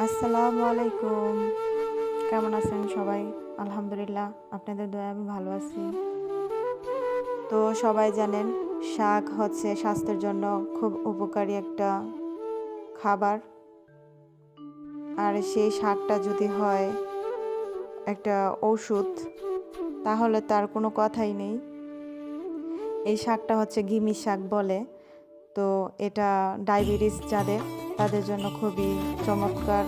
আসসালামু আলাইকুম। কেমন আছেন সবাই? আলহামদুলিল্লাহ, আপনাদের দয়ায় আমি ভালো আছি। তো সবাই জানেন, শাক হচ্ছে স্বাস্থ্যের জন্য খুব উপকারী একটা খাবার। আর সেই শাকটা যদি হয় একটা ঔষধ, তাহলে তার কোনো কথাই নেই। এই শাকটা হচ্ছে ঘিমি শাক বলে। তো এটা ডায়াবেটিস যাদের, তাদের জন্য খুবই চমৎকার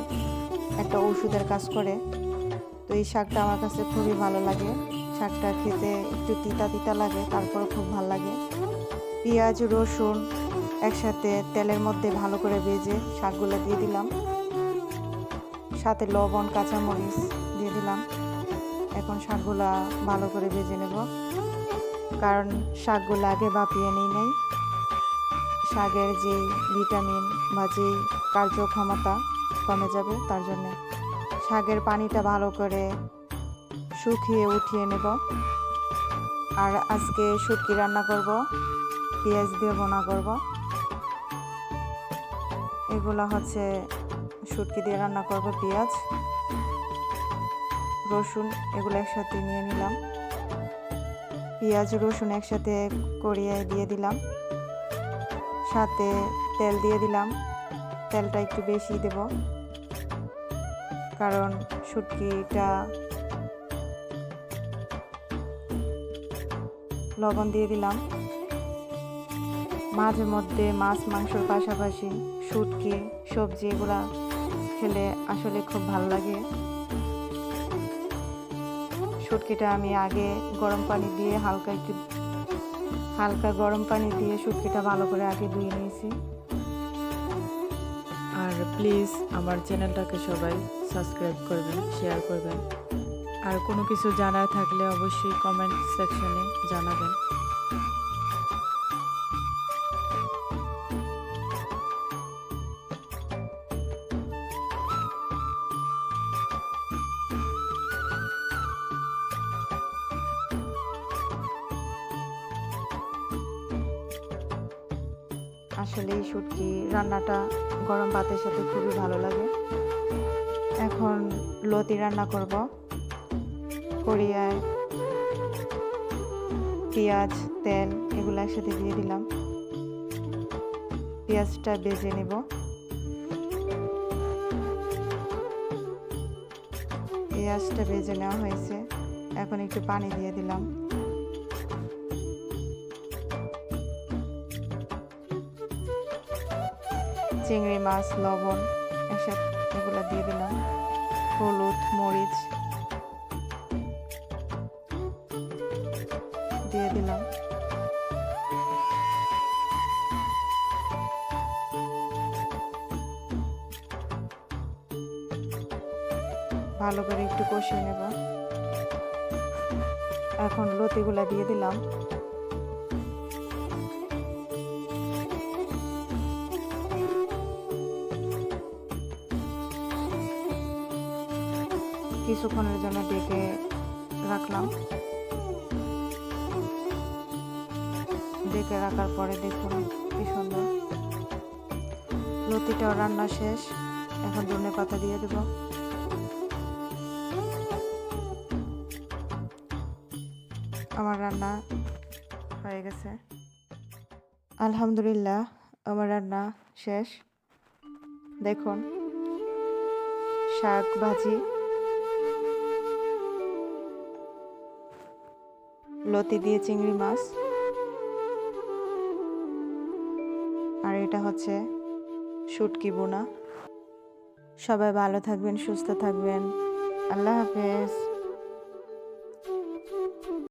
একটা ওষুধের কাজ করে। তো এই শাকটা আমার কাছে খুবই ভালো লাগে। শাকটা খেতে একটু তিতা তিতা লাগে, তারপরে খুব ভালো লাগে। পেঁয়াজ রসুন একসাথে তেলের মধ্যে ভালো করে ভেজে শাকগুলো দিয়ে দিলাম, সাথে লবণ কাঁচামরিচ দিয়ে দিলাম। এখন শাকগুলা ভালো করে ভেজে নেব, কারণ শাকগুলো আগে ভাপিয়ে নিই নাই। শাকের যেই ভিটামিন বা যেই কার্যক্ষমতা কমে যাবে, তার জন্যে শাকের পানিটা ভালো করে শুকিয়ে উঠিয়ে নেব। আর আজকে শুটকি রান্না করব, পেঁয়াজ দিয়ে ভুনা করব। এগুলো হচ্ছে শুটকি দিয়ে রান্না করব। পেঁয়াজ রসুন এগুলো একসাথে নিয়ে নিলাম। পেঁয়াজ রসুন একসাথে করিয়ে দিয়ে দিলাম, সাথে তেল দিয়ে দিলাম। তেলটা একটু বেশি দেব, কারণ শুটকিটা লবণ দিয়ে দিলাম। মাঝে মধ্যে মাছ মাংসর পাশাপাশি শুটকি সবজি এগুলা খেলে আসলে খুব ভালো লাগে। শুটকিটা আমি আগে গরম পানি দিয়ে হালকা গরম পানি দিয়ে শুটকিটা ভালো করে আগে ধুয়ে নিয়েছি। আর প্লিজ আমার চ্যানেলটাকে সবাই সাবস্ক্রাইব করবেন, শেয়ার করবেন। আর কোনো কিছু জানার থাকলে অবশ্যই কমেন্ট সেকশনে জানাবেন। আসলে এই শুটকি রান্নাটা গরম ভাতের সাথে খুবই ভালো লাগে। এখন লতি রান্না করব। কড়িয়ায় পেঁয়াজ তেল এগুলো একসাথে দিয়ে দিলাম। পেঁয়াজটা ভেজে নেব। পেঁয়াজটা ভেজে নেওয়া হয়েছে, এখন একটু পানি দিয়ে দিলাম। চিংড়ি মাছ লবণ একসাথে এগুলো দিয়ে দিলাম। হলুদ মরিচ দিয়ে দিলাম। ভালো করে একটু কষিয়ে নেব। এখন লতিগুলা দিয়ে দিলাম। কিছুক্ষণের জন্য ঢেকে রাখলাম। ঢেকে রাখার পরে দেখুন কি সুন্দর লতিটাও রান্না শেষ। এখন ধনেপাতা দিয়ে দেব। আমার রান্না হয়ে গেছে, আলহামদুলিল্লাহ। আমার রান্না শেষ। দেখুন, শাক ভাজি, লতি দিয়ে চিংড়ি মাছ, আর এটা হচ্ছে শুটকি বোনা। সবাই ভালো থাকবেন, সুস্থ থাকবেন। আল্লাহ হাফেজ।